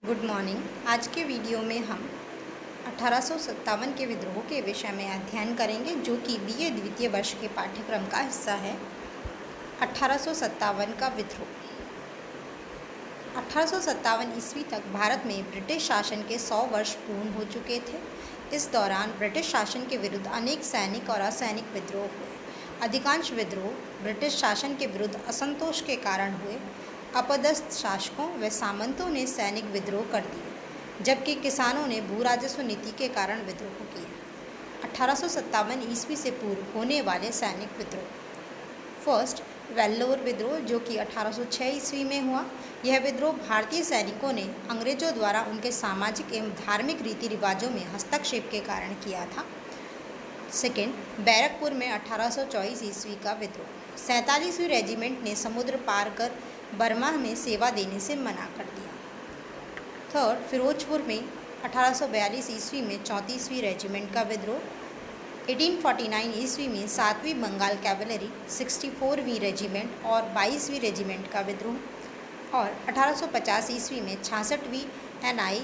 Good morning. आज के video में हम 1857 के विद्रोह के विषय में अध्ययन करेंगे, जो कि बीए द्वितीय वर्ष के पाठ्यक्रम का हिस्सा है। 1857 का विद्रोह। 1857 ईस्वी तक भारत में ब्रिटिश शासन के 100 वर्ष पूर्ण हो चुके थे। इस दौरान ब्रिटिश शासन के विरुद्ध अनेक सैनिक और असैनिक विद्रोह हुए। अधिकांश विद्रोह ब्रिटिश शासन के विरुद्ध असंतोष के कारण हुए। अपदस्थ शासकों व सामंतों ने सैनिक विद्रोह कर दिए, जबकि किसानों ने भू राजस्व नीति के कारण विद्रोह किए। 1857 ईस्वी से पूर्व होने वाले सैनिक विद्रोह। फर्स्ट, वेल्लोर विद्रोह, जो कि 1806 ईस्वी में हुआ। यह विद्रोह भारतीय सैनिकों ने अंग्रेजों द्वारा उनके सामाजिक एवं धार्मिक रीति रिवाजों में हस्तक्षेप के कारण किया था। सेकेंड, बैरकपुर में 1824 ईस्वी का विद्रोह। 47वीं रेजिमेंट ने समुद्र पार कर बर्मा में सेवा देने से मना कर दिया। थर्ड, फिरोजपुर में 1842 ईस्वी में 34वीं रेजिमेंट का विद्रोह। 1849 ईस्वी में 7वीं बंगाल कैवलरी, 64वीं रेजिमेंट और 22वीं रेजिमेंट का विद्रोह। और 1850 ईस्वी में 66वीं एनआई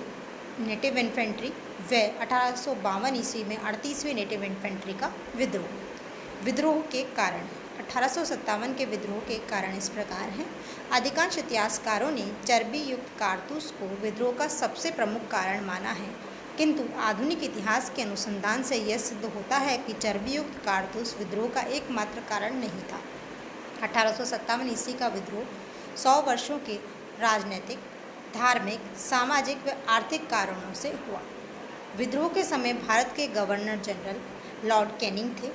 नेटिव इन्फेंट्री व 1852 ईस्वी में 38वीं नेटिव इन्फेंट्री का विद्रोह। विद्रोह के कारण। 1857 के विद्रोह के कारण इस प्रकार हैं। अधिकांश इतिहासकारों ने चर्बी युक्त कारतूस को विद्रोह का सबसे प्रमुख कारण माना है, किंतु आधुनिक इतिहास के अनुसंधान से यह सिद्ध होता है कि चर्बी युक्त कारतूस विद्रोह का एकमात्र कारण नहीं था। 1857 ईस्वी का विद्रोह 100 वर्षों के राजनीतिक, धार्मिक, सामाजिक व आर्थिक कारणों से हुआ। विद्रोह के समय भारत के गवर्नर जनरल लॉर्ड कैनिंग थे।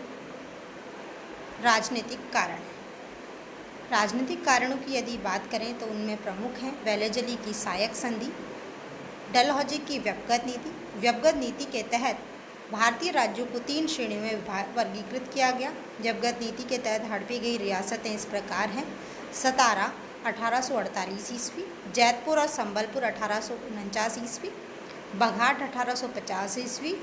राजनीतिक कारण। राजनीतिक कारणों की यदि बात करें तो उनमें प्रमुख हैं वेलेजली की सायक संधि, डलहौजी की व्यपगत नीति। व्यपगत नीति के तहत भारतीय राज्यों को 3 श्रेणियों में वर्गीकृत किया गया। व्यपगत नीति के तहत हड़पी गई रियासतें इस प्रकार हैं: सतारा 1848 ईस्वी, जैतपुर और संबलपुर 1849 ईस्वी, बघाट 1850 ईस्वी,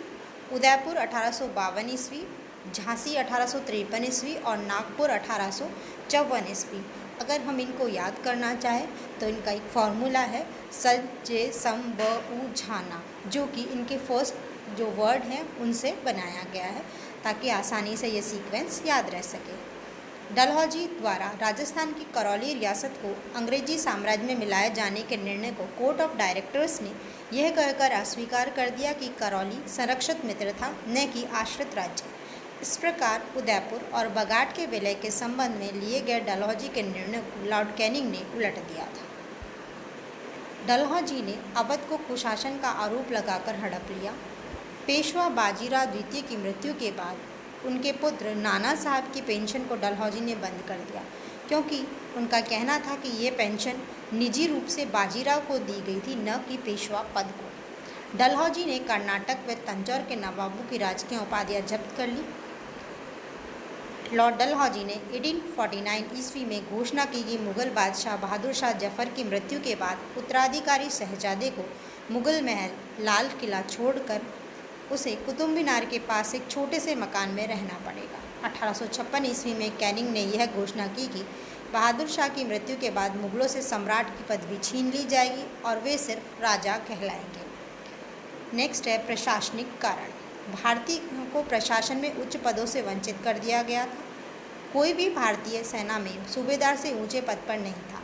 उदयपुर 1852 ईस्वी, झांसी 1853 ईस्वी और नागपुर 1854 ईस्वी। अगर हम इनको याद करना चाहें तो इनका एक फॉर्मूला है सल जे सम ब उ झाना, जो कि इनके फर्स्ट जो वर्ड हैं उनसे बनाया गया है, ताकि आसानी से ये सीक्वेंस याद रह सके। डलहौजी द्वारा राजस्थान की करौली रियासत को अंग्रेजी साम्राज्य में मिलाए जाने के निर्णय को कोर्ट ऑफ डायरेक्टर्स ने यह कहकर अस्वीकार कर दिया कि करौली संरक्षित मित्र था, न कि आश्रित राज्य। इस प्रकार उदयपुर और बघाट के विलय के संबंध में लिए गए डलहौजी के निर्णय को लॉर्ड कैनिंग ने उलट दिया था। डलहौजी ने अवध को कुशासन का आरोप लगाकर हड़प लिया। पेशवा बाजीराव द्वितीय की मृत्यु के बाद उनके पुत्र नाना साहब की पेंशन को डलहौजी ने बंद कर दिया, क्योंकि उनका कहना था कि ये पेंशन निजी रूप से बाजीराव को दी गई थी, न कि पेशवा पद को। डलहौजी ने कर्नाटक व तंजौर के नवाबों की राजकीय उपाधियां जब्त कर ली। लॉर्ड डलहौजी ने 1849 ईस्वी में घोषणा की कि मुगल बादशाह बहादुर शाह जफर की मृत्यु के बाद उत्तराधिकारी शहजादे को मुगल महल लाल किला छोड़कर उसे कुतुब मीनार के पास एक छोटे से मकान में रहना पड़ेगा। 1856 ईस्वी में कैनिंग ने यह घोषणा की कि बहादुर शाह की मृत्यु के बाद मुगलों से सम्राट की पदवी छीन ली जाएगी और वे सिर्फ राजा कहलाएंगे। नेक्स्ट है प्रशासनिक कारण। भारतीयों को प्रशासन में उच्च पदों से वंचित कर दिया गया था। कोई भी भारतीय सेना में सूबेदार से ऊंचे पद पर नहीं था।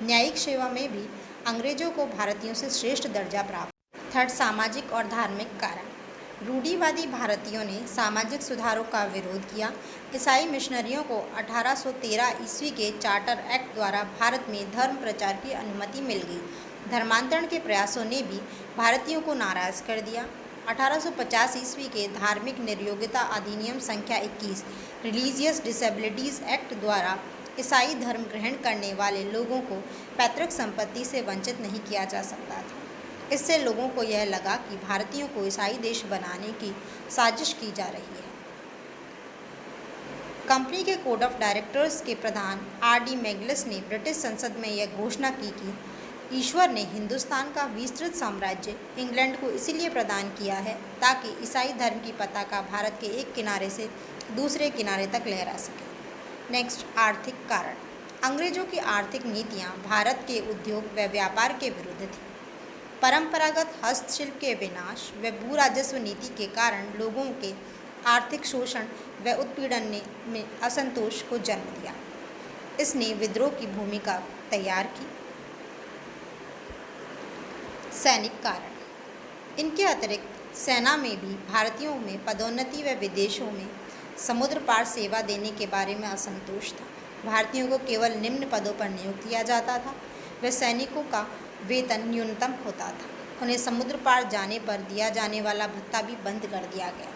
न्यायिक सेवा में भी अंग्रेजों को भारतीयों से श्रेष्ठ दर्जा प्राप्त। थर्ड, सामाजिक और धार्मिक कारण। रूढ़िवादी भारतीयों ने सामाजिक सुधारों का विरोध किया। ईसाई मिशनरियों को 1813 ईस्वी के चार्टर एक्ट द्वारा भारत में धर्म प्रचार की अनुमति मिल गई। धर्मांतरण के प्रयासों ने भी भारतीयों को नाराज कर दिया। 1850 ईस्वी के धार्मिक निर्योग्यता अधिनियम संख्या 21 रिलीजियस डिसेबिलिटीज़ एक्ट द्वारा ईसाई धर्म ग्रहण करने वाले लोगों को पैतृक संपत्ति से वंचित नहीं किया जा सकता था। इससे लोगों को यह लगा कि भारतीयों को ईसाई देश बनाने की साजिश की जा रही है। कंपनी के कोड ऑफ डायरेक्टर्स के प्रधान R.D. मैग्लिस ने ब्रिटिश संसद में यह घोषणा की कि ईश्वर ने हिंदुस्तान का विस्तृत साम्राज्य इंग्लैंड को इसीलिए प्रदान किया है ताकि ईसाई धर्म की पताका भारत के एक किनारे से दूसरे किनारे तक लहरा सके। नेक्स्ट, आर्थिक कारण। अंग्रेजों की आर्थिक नीतियां भारत के उद्योग व व्यापार के विरुद्ध थी। परंपरागत हस्तशिल्प के विनाश व भू राजस्व नीति के कारण लोगों के आर्थिक शोषण व उत्पीड़न में असंतोष को जन्म दिया। इसने विद्रोह की भूमिका तैयार की। सैनिक कारण। इनके अतिरिक्त सेना में भी भारतीयों में पदोन्नति व विदेशों में समुद्र पार सेवा देने के बारे में असंतोष था। भारतीयों को केवल निम्न पदों पर नियुक्त किया जाता था व सैनिकों का वेतन न्यूनतम होता था। उन्हें समुद्र पार जाने पर दिया जाने वाला भत्ता भी बंद कर दिया गया।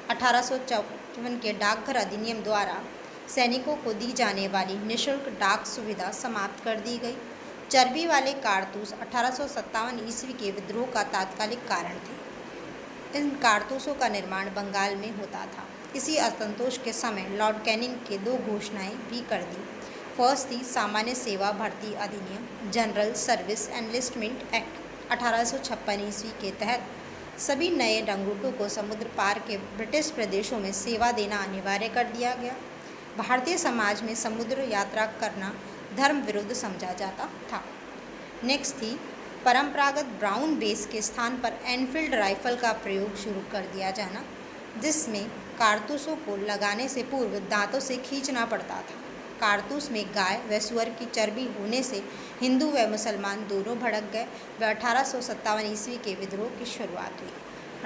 1854 के डाकघर अधिनियम द्वारा सैनिकों को दी जाने वाली निःशुल्क डाक सुविधा समाप्त कर दी गई। चर्बी वाले कारतूस 1857 ईस्वी के विद्रोह का तात्कालिक कारण थे। इन कारतूसों का निर्माण बंगाल में होता था। इसी असंतोष के समय लॉर्ड कैनिंग के 2 घोषणाएं भी कर दी। फर्स्ट थी सामान्य सेवा भर्ती अधिनियम, जनरल सर्विस एनलिस्टमेंट एक्ट 1856 ईस्वी के तहत सभी नए रंगूटों को समुद्र पार के ब्रिटिश प्रदेशों में सेवा देना अनिवार्य कर दिया गया। भारतीय समाज में समुद्र यात्रा करना धर्म विरुद्ध समझा जाता था। नेक्स्ट थी परंपरागत ब्राउन बेस के स्थान पर एनफील्ड राइफल का प्रयोग शुरू कर दिया जाना, जिसमें कारतूसों को लगाने से पूर्व दांतों से खींचना पड़ता था। कारतूस में गाय व सुअर की चर्बी होने से हिंदू व मुसलमान दोनों भड़क गए व 1857 ईस्वी के विद्रोह की शुरुआत हुई।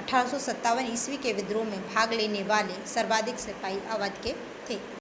1857 ईस्वी के विद्रोह में भाग लेने वाले सर्वाधिक सिपाही अवध के थे।